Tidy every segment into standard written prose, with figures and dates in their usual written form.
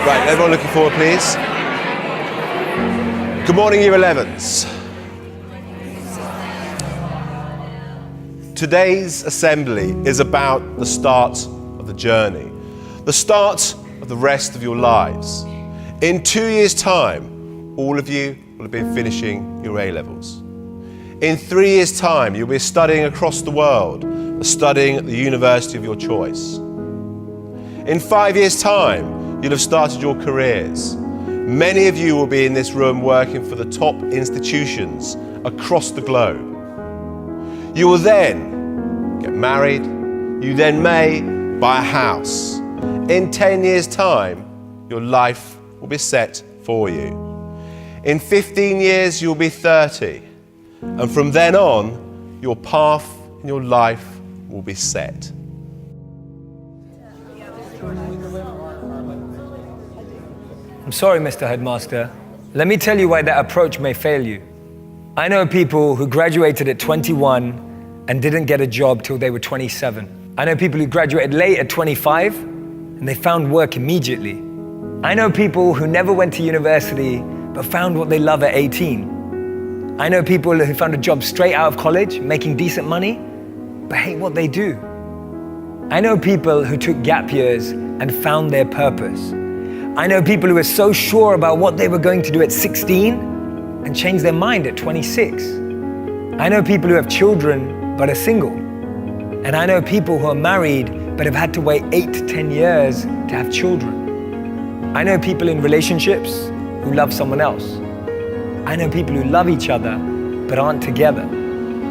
Right, everyone looking forward, please. Good morning, Year 11s. Today's assembly is about the start of the journey, the start of the rest of your lives. In 2 years' time, all of you will have been finishing your A-levels. In 3 years' time, you'll be studying across the world, studying at the university of your choice. In 5 years' time, you'll have started your careers. Many of you will be in this room working for the top institutions across the globe. You will then get married. You then may buy a house. In 10 years' time, your life will be set for you. In 15 years, you'll be 30. And from then on, your path in your life will be set. I'm sorry, Mr. Headmaster. Let me tell you why that approach may fail you. I know people who graduated at 21 and didn't get a job till they were 27. I know people who graduated late at 25 and they found work immediately. I know people who never went to university but found what they love at 18. I know people who found a job straight out of college, making decent money, but hate what they do. I know people who took gap years and found their purpose. I know people who were so sure about what they were going to do at 16 and changed their mind at 26. I know people who have children but are single. And I know people who are married but have had to wait 8 to 10 years to have children. I know people in relationships who love someone else. I know people who love each other but aren't together.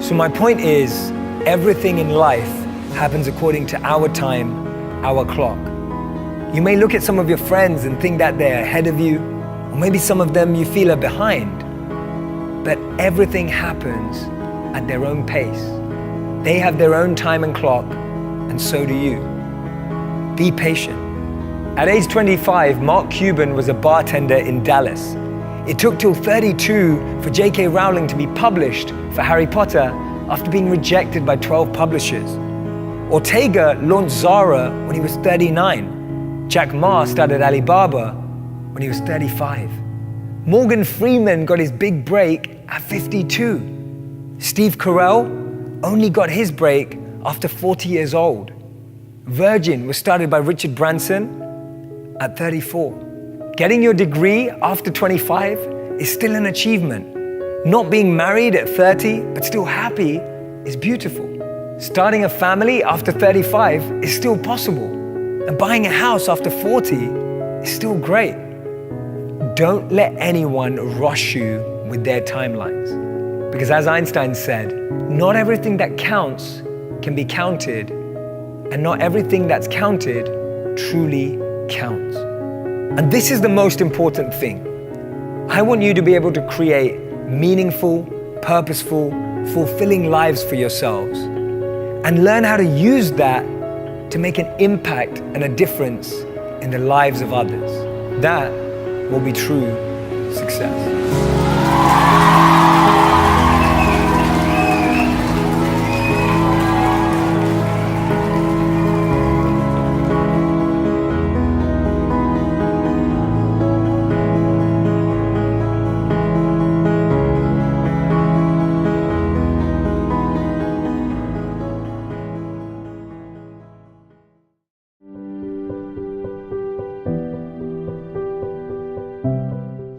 So my point is, everything in life happens according to our time, our clock. You may look at some of your friends and think that they're ahead of you, or maybe some of them you feel are behind. But everything happens at their own pace. They have their own time and clock, and so do you. Be patient. At age 25, Mark Cuban was a bartender in Dallas. It took till 32 for J.K. Rowling to be published for Harry Potter after being rejected by 12 publishers. Ortega launched Zara when he was 39. Jack Ma started Alibaba when he was 35. Morgan Freeman got his big break at 52. Steve Carell only got his break after 40 years old. Virgin was started by Richard Branson at 34. Getting your degree after 25 is still an achievement. Not being married at 30 but still happy is beautiful. Starting a family after 35 is still possible. And buying a house after 40 is still great. Don't let anyone rush you with their timelines. Because as Einstein said, not everything that counts can be counted, and not everything that's counted truly counts. And this is the most important thing. I want you to be able to create meaningful, purposeful, fulfilling lives for yourselves, and learn how to use that to make an impact and a difference in the lives of others. That will be true success.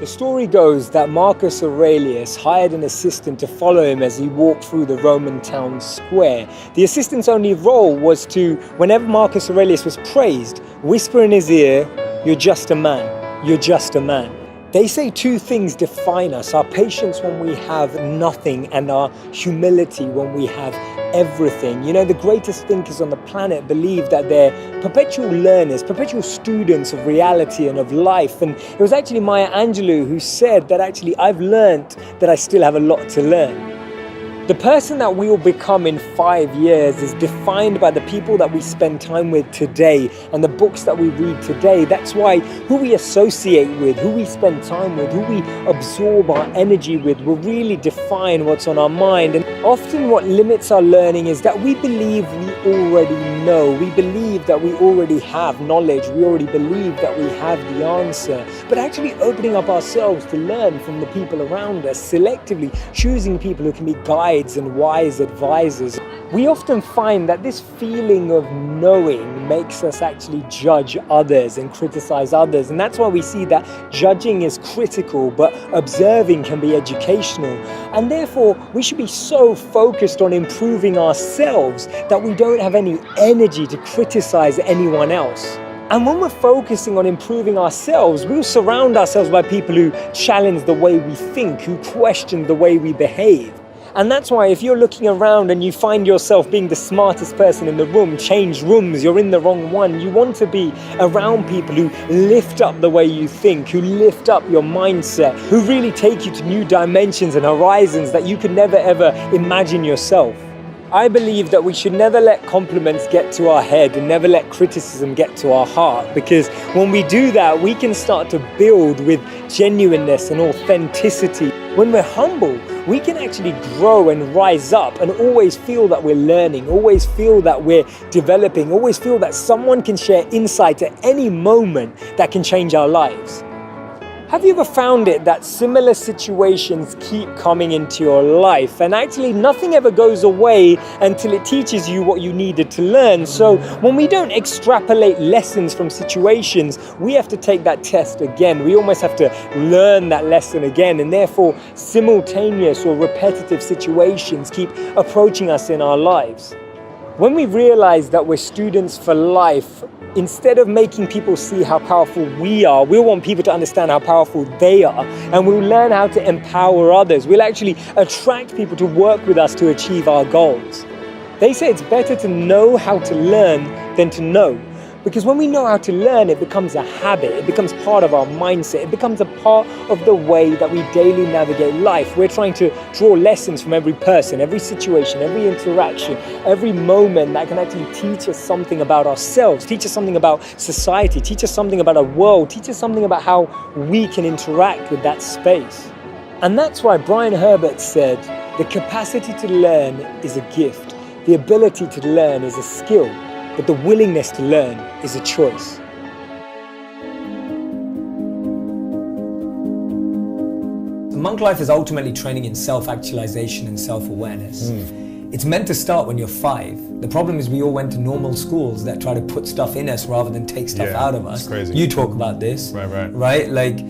The story goes that Marcus Aurelius hired an assistant to follow him as he walked through the Roman town square. The assistant's only role was to, whenever Marcus Aurelius was praised, whisper in his ear, "You're just a man, you're just a man." They say two things define us: our patience when we have nothing, and our humility when we have everything. You know, the greatest thinkers on the planet believe that they're perpetual learners, perpetual students of reality and of life. And it was actually Maya Angelou who said that actually I've learned that I still have a lot to learn. The person that we will become in 5 years is defined by the people that we spend time with today and the books that we read today. That's why who we associate with, who we spend time with, who we absorb our energy with will really define what's on our mind. And often what limits our learning is that we believe we already know. We believe that we already have knowledge. We already believe that we have the answer. But actually opening up ourselves to learn from the people around us, selectively choosing people who can be guides and wise advisors. We often find that this feeling of knowing makes us actually judge others and criticize others. And that's why we see that judging is critical, but observing can be educational. And therefore, we should be so focused on improving ourselves that we don't have any energy to criticize anyone else. And when we're focusing on improving ourselves, we'll surround ourselves by people who challenge the way we think, who question the way we behave. And that's why if you're looking around and you find yourself being the smartest person in the room, change rooms, you're in the wrong one. You want to be around people who lift up the way you think, who lift up your mindset, who really take you to new dimensions and horizons that you could never ever imagine yourself. I believe that we should never let compliments get to our head and never let criticism get to our heart, because when we do that, we can start to build with genuineness and authenticity. When we're humble, we can actually grow and rise up and always feel that we're learning, always feel that we're developing, always feel that someone can share insight at any moment that can change our lives. Have you ever found it that similar situations keep coming into your life and actually nothing ever goes away until it teaches you what you needed to learn? So when we don't extrapolate lessons from situations, we have to take that test again. We almost have to learn that lesson again, and therefore simultaneous or repetitive situations keep approaching us in our lives. When we realize that we're students for life, instead of making people see how powerful we are, we'll want people to understand how powerful they are, and we'll learn how to empower others. We'll actually attract people to work with us to achieve our goals. They say it's better to know how to learn than to know. Because when we know how to learn, it becomes a habit, it becomes part of our mindset, it becomes a part of the way that we daily navigate life. We're trying to draw lessons from every person, every situation, every interaction, every moment that can actually teach us something about ourselves, teach us something about society, teach us something about our world, teach us something about how we can interact with that space. And that's why Brian Herbert said, the capacity to learn is a gift, the ability to learn is a skill, but the willingness to learn is a choice. Monk life is ultimately training in self-actualization and self-awareness. It's meant to start when you're 5. The problem is we all went to normal schools that try to put stuff in us rather than take stuff out of us. It's crazy. You talk about this, right? Like,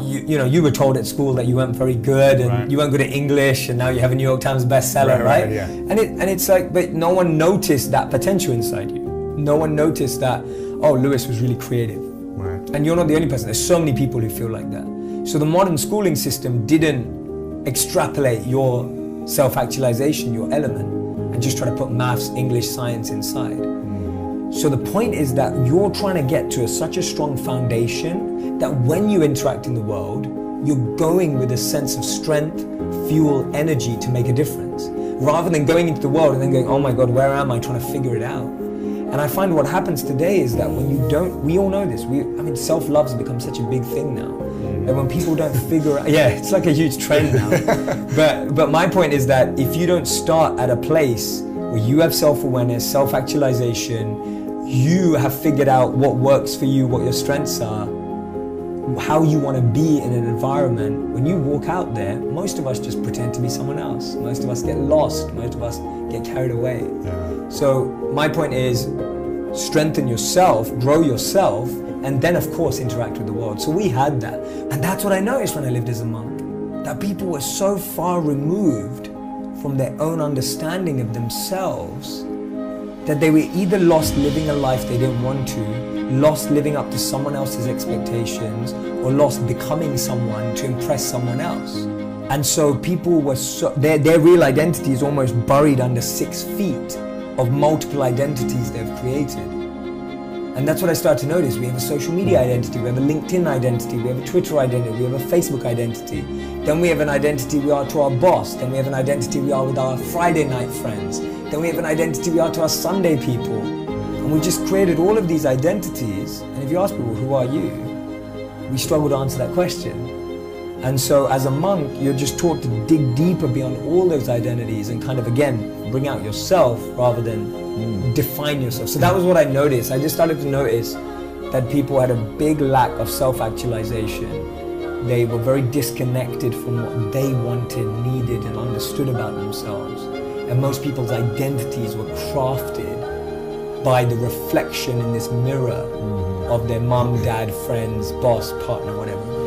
you were told at school that you weren't very good and you weren't good at English, and now you have a New York Times bestseller, right? Yeah. And it's like, but no one noticed that potential inside you. No one noticed that, oh, Lewis was really creative. Right. And you're not the only person. There's so many people who feel like that. So the modern schooling system didn't extrapolate your self-actualization, your element, and just try to put maths, English, science inside. So the point is that you're trying to get to such a strong foundation that when you interact in the world, you're going with a sense of strength, fuel, energy to make a difference, rather than going into the world and then going, oh my God, where am I, trying to figure it out. And I find what happens today is that when you don't, we all know this, self-love has become such a big thing now. And when people don't figure out, it's like a huge trend now. But my point is that if you don't start at a place where you have self-awareness, self-actualization, you have figured out what works for you, what your strengths are, how you want to be in an environment, when you walk out there, most of us just pretend to be someone else. Most of us get lost. Most of us get carried away. So my point is, strengthen yourself, grow yourself, and then of course interact with the world. So we had that. And that's what I noticed when I lived as a monk, that people were so far removed from their own understanding of themselves that they were either lost living a life they didn't want to, lost living up to someone else's expectations, or lost becoming someone to impress someone else. And so people were their real identity is almost buried under 6 feet of multiple identities they've created. And that's what I started to notice. We have a social media identity, we have a LinkedIn identity, we have a Twitter identity, we have a Facebook identity. Then we have an identity we are to our boss. Then we have an identity we are with our Friday night friends. Then we have an identity we are to our Sunday people. And we just created all of these identities. And if you ask people, who are you? We struggle to answer that question. And so as a monk, you're just taught to dig deeper beyond all those identities and kind of, again, bring out yourself rather than define yourself. So that was what I noticed. I just started to notice that people had a big lack of self-actualization. They were very disconnected from what they wanted, needed, and understood about themselves. And most people's identities were crafted by the reflection in this mirror of their mom, dad, friends, boss, partner, whatever.